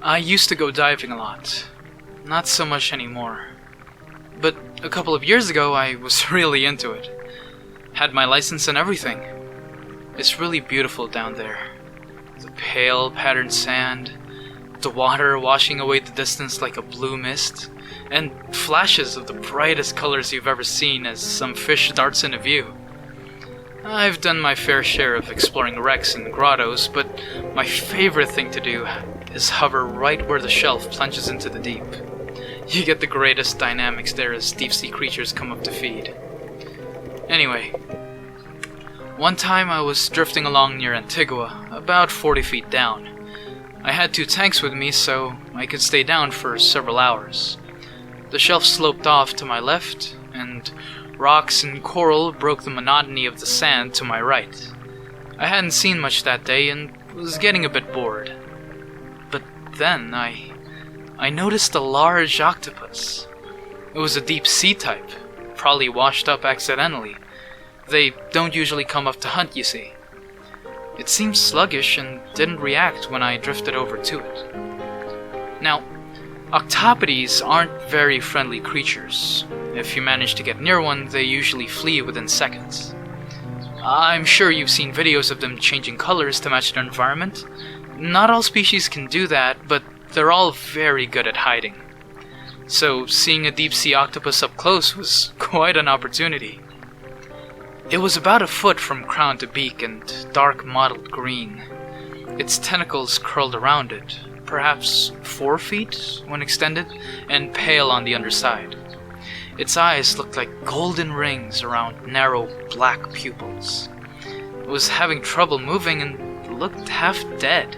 I used to go diving a lot. Not so much anymore. But a couple of years ago, I was really into it. Had my license and everything. It's really beautiful down there. The pale, patterned sand, the water washing away the distance like a blue mist, and flashes of the brightest colors you've ever seen as some fish darts into view. I've done my fair share of exploring wrecks and grottos, but my favorite thing to do is hover right where the shelf plunges into the deep. You get the greatest dynamics there as deep-sea creatures come up to feed. Anyway, one time I was drifting along near Antigua, about 40 feet down. I had 2 tanks with me, so I could stay down for several hours. The shelf sloped off to my left, and rocks and coral broke the monotony of the sand to my right. I hadn't seen much that day and was getting a bit bored. But then I noticed a large octopus. It was a deep sea type, probably washed up accidentally. They don't usually come up to hunt, you see. It seemed sluggish and didn't react when I drifted over to it. Now, octopodes aren't very friendly creatures. If you manage to get near one, they usually flee within seconds. I'm sure you've seen videos of them changing colors to match their environment. Not all species can do that, but they're all very good at hiding. So seeing a deep-sea octopus up close was quite an opportunity. It was about a foot from crown to beak and dark mottled green. Its tentacles curled around it, perhaps 4 feet when extended, and pale on the underside. Its eyes looked like golden rings around narrow black pupils. It was having trouble moving and looked half dead.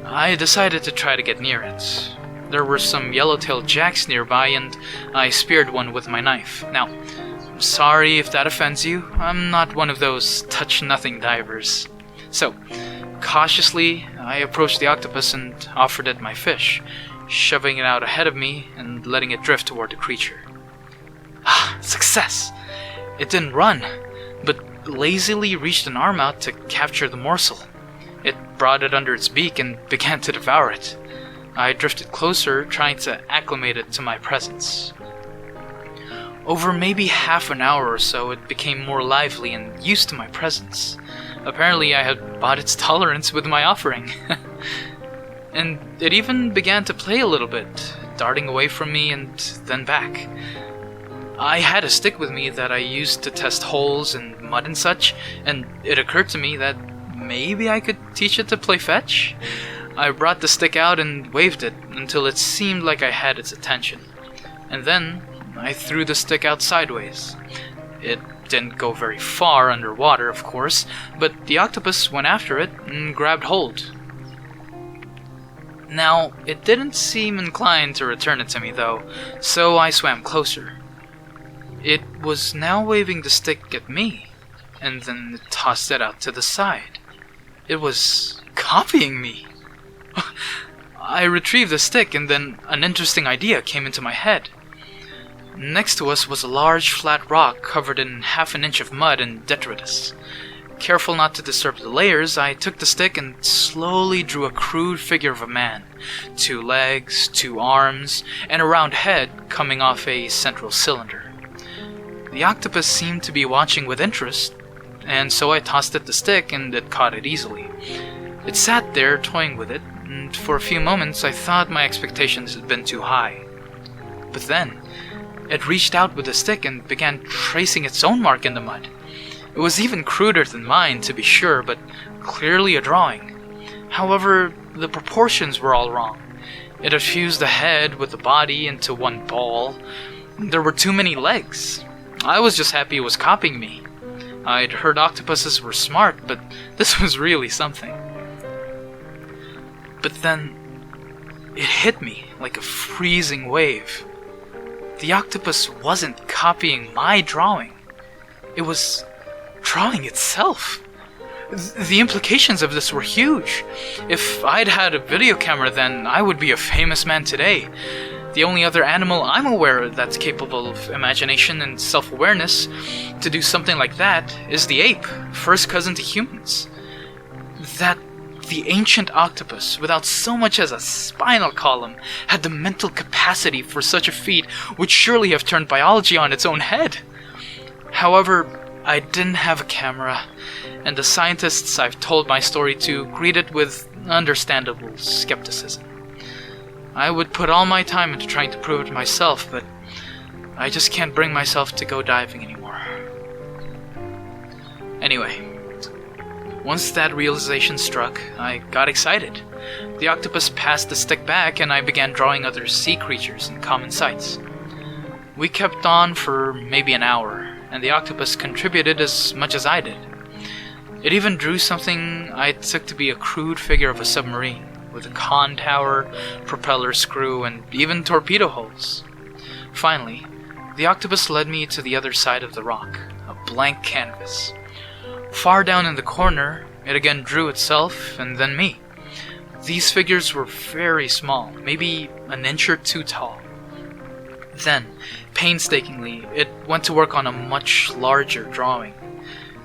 I decided to try to get near it. There were some yellow-tailed jacks nearby, and I speared one with my knife. Now, I'm sorry if that offends you. I'm not one of those touch-nothing divers. So, cautiously, I approached the octopus and offered it my fish, shoving it out ahead of me and letting it drift toward the creature. Success! It didn't run, but lazily reached an arm out to capture the morsel. It brought it under its beak and began to devour it. I drifted closer, trying to acclimate it to my presence. Over maybe half an hour or so, it became more lively and used to my presence. Apparently, I had bought its tolerance with my offering. And it even began to play a little bit, darting away from me and then back. I had a stick with me that I used to test holes and mud and such, and it occurred to me that maybe I could teach it to play fetch. I brought the stick out and waved it until it seemed like I had its attention. And then I threw the stick out sideways. It didn't go very far underwater, of course, but the octopus went after it and grabbed hold. Now, it didn't seem inclined to return it to me, though, so I swam closer. It was now waving the stick at me, and then it tossed it out to the side. It was copying me. I retrieved the stick, and then an interesting idea came into my head. Next to us was a large flat rock covered in half an inch of mud and detritus. Careful not to disturb the layers, I took the stick and slowly drew a crude figure of a man. 2 legs, 2 arms, and a round head coming off a central cylinder. The octopus seemed to be watching with interest, and so I tossed it the stick and it caught it easily. It sat there toying with it, and for a few moments I thought my expectations had been too high. But then, it reached out with the stick and began tracing its own mark in the mud. It was even cruder than mine, to be sure, but clearly a drawing. However, the proportions were all wrong. It had fused the head with the body into one ball. There were too many legs. I was just happy it was copying me. I'd heard octopuses were smart, but this was really something. But then, it hit me like a freezing wave. The octopus wasn't copying my drawing. It was drawing itself. The implications of this were huge. If I'd had a video camera then, I would be a famous man today. The only other animal I'm aware of that's capable of imagination and self-awareness to do something like that is the ape, first cousin to humans. That the ancient octopus, without so much as a spinal column, had the mental capacity for such a feat would surely have turned biology on its own head. However, I didn't have a camera, and the scientists I've told my story to greet it with understandable skepticism. I would put all my time into trying to prove it myself, but I just can't bring myself to go diving anymore. Anyway, once that realization struck, I got excited. The octopus passed the stick back, and I began drawing other sea creatures and common sights. We kept on for maybe an hour, and the octopus contributed as much as I did. It even drew something I took to be a crude figure of a submarine, with a con tower, propeller screw, and even torpedo holes. Finally, the octopus led me to the other side of the rock, a blank canvas. Far down in the corner, it again drew itself, and then me. These figures were very small, maybe an inch or two tall. Then, painstakingly, it went to work on a much larger drawing.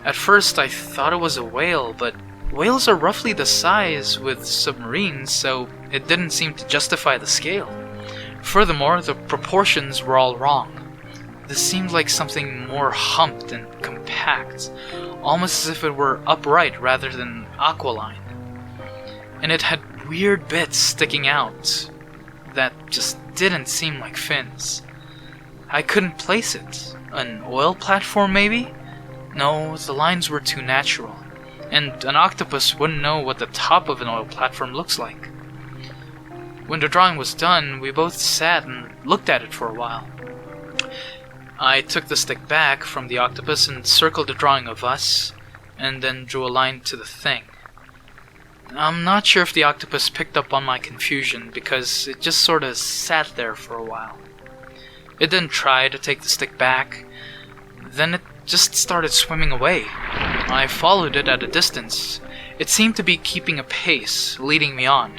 At first I thought it was a whale, but whales are roughly the size with submarines, so it didn't seem to justify the scale. Furthermore, the proportions were all wrong. This seemed like something more humped and compact, almost as if it were upright rather than aquiline. And it had weird bits sticking out that just didn't seem like fins. I couldn't place it. An oil platform, maybe? No, the lines were too natural, and an octopus wouldn't know what the top of an oil platform looks like. When the drawing was done, we both sat and looked at it for a while. I took the stick back from the octopus and circled a drawing of us, and then drew a line to the thing. I'm not sure if the octopus picked up on my confusion, because it just sort of sat there for a while. It didn't try to take the stick back. Then it just started swimming away. I followed it at a distance. It seemed to be keeping a pace, leading me on.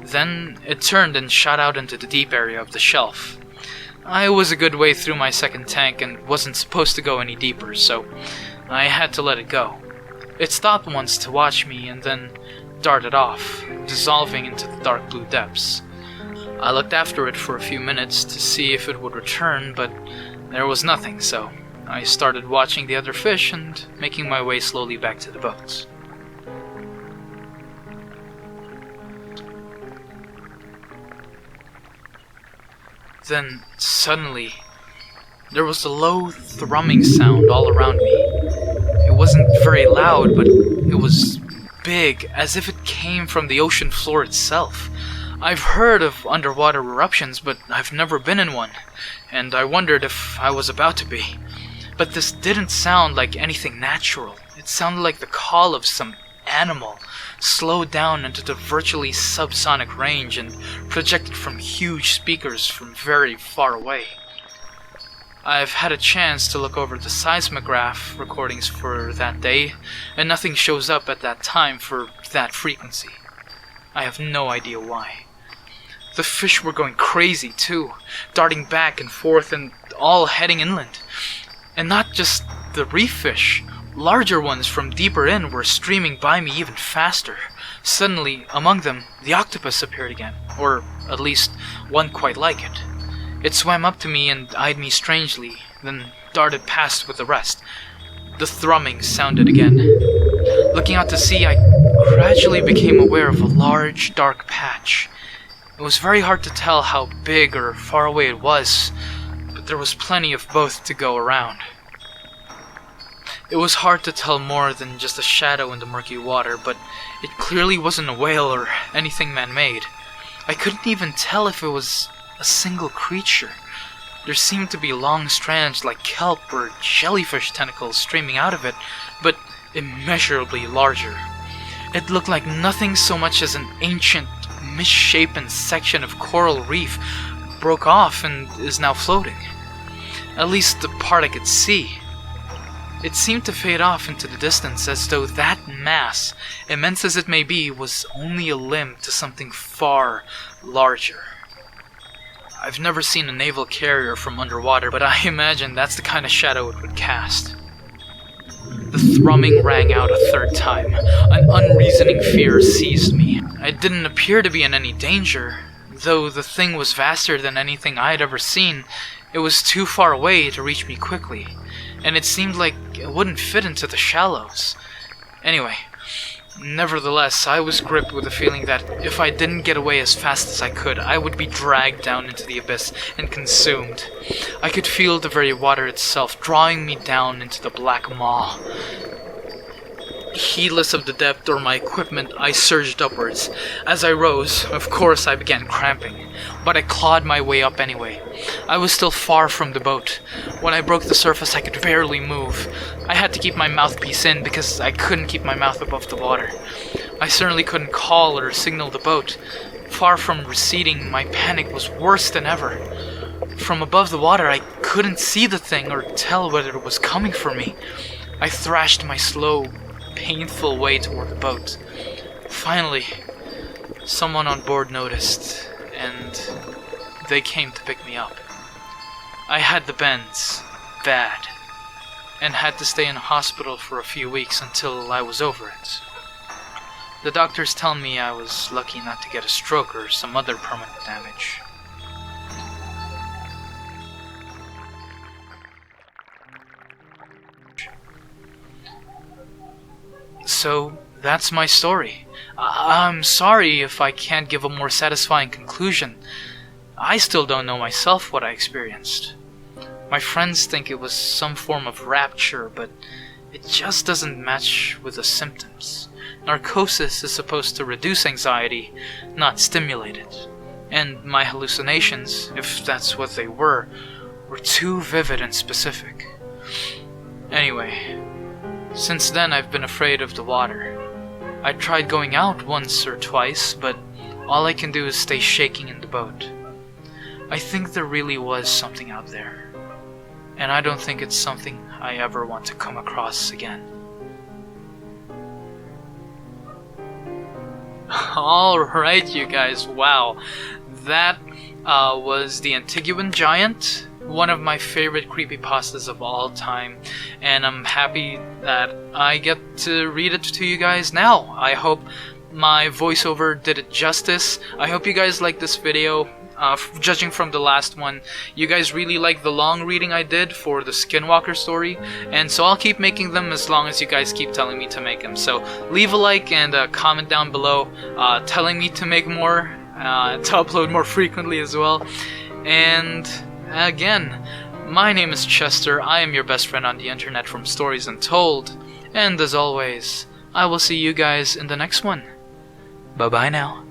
Then it turned and shot out into the deep area of the shelf. I was a good way through my second tank and wasn't supposed to go any deeper, so I had to let it go. It stopped once to watch me and then darted off, dissolving into the dark blue depths. I looked after it for a few minutes to see if it would return, but there was nothing, so I started watching the other fish and making my way slowly back to the boats. Then, suddenly, there was a low thrumming sound all around me. It wasn't very loud, but it was big, as if it came from the ocean floor itself. I've heard of underwater eruptions, but I've never been in one, and I wondered if I was about to be. But this didn't sound like anything natural. It sounded like the call of some animal, slowed down into the virtually subsonic range and projected from huge speakers from very far away. I've had a chance to look over the seismograph recordings for that day, and nothing shows up at that time for that frequency. I have no idea why. The fish were going crazy too, darting back and forth and all heading inland. And not just the reef fish. Larger ones from deeper in were streaming by me even faster. Suddenly, among them, the octopus appeared again, or at least one quite like it. It swam up to me and eyed me strangely, then darted past with the rest. The thrumming sounded again. Looking out to sea, I gradually became aware of a large, dark patch. It was very hard to tell how big or far away it was, but there was plenty of both to go around. It was hard to tell more than just a shadow in the murky water, but it clearly wasn't a whale or anything man-made. I couldn't even tell if it was a single creature. There seemed to be long strands like kelp or jellyfish tentacles streaming out of it, but immeasurably larger. It looked like nothing so much as an ancient, misshapen section of coral reef broke off and is now floating. At least the part I could see. It seemed to fade off into the distance as though that mass, immense as it may be, was only a limb to something far larger. I've never seen a naval carrier from underwater, but I imagine that's the kind of shadow it would cast. The thrumming rang out a third time. An unreasoning fear seized me. I didn't appear to be in any danger, though the thing was vaster than anything I had ever seen. It was too far away to reach me quickly, and it seemed like it wouldn't fit into the shallows. Anyway, nevertheless, I was gripped with the feeling that if I didn't get away as fast as I could, I would be dragged down into the abyss and consumed. I could feel the very water itself drawing me down into the black maw. Heedless of the depth or my equipment, I surged upwards. As I rose, of course I began cramping, but I clawed my way up anyway. I was still far from the boat. When I broke the surface, I could barely move. I had to keep my mouthpiece in because I couldn't keep my mouth above the water. I certainly couldn't call or signal the boat. Far from receding, my panic was worse than ever. From above the water, I couldn't see the thing or tell whether it was coming for me. I thrashed my slow, painful way toward the boat. Finally, someone on board noticed, and they came to pick me up. I had the bends, bad, and had to stay in hospital for a few weeks until I was over it. The doctors tell me I was lucky not to get a stroke or some other permanent damage. So, that's my story. I'm sorry if I can't give a more satisfying conclusion. I still don't know myself what I experienced. My friends think it was some form of rapture, but it just doesn't match with the symptoms. Narcosis is supposed to reduce anxiety, not stimulate it. And my hallucinations, if that's what they were too vivid and specific. Anyway, since then I've been afraid of the water. I tried going out once or twice, but all I can do is stay shaking in the boat. I think there really was something out there, and I don't think it's something I ever want to come across again. Alright, you guys, wow. That was the Antiguan Giant, one of my favorite creepypastas of all time, and I'm happy that I get to read it to you guys now. I hope my voiceover did it justice. I hope you guys like this video. Judging from the last one, you guys really like the long reading I did for the Skinwalker story, and so I'll keep making them as long as you guys keep telling me to make them. So leave a like and a comment down below telling me to make more, to upload more frequently as well. And again, my name is Chester. I am your best friend on the internet from Stories Untold, and as always, I will see you guys in the next one. Bye bye now.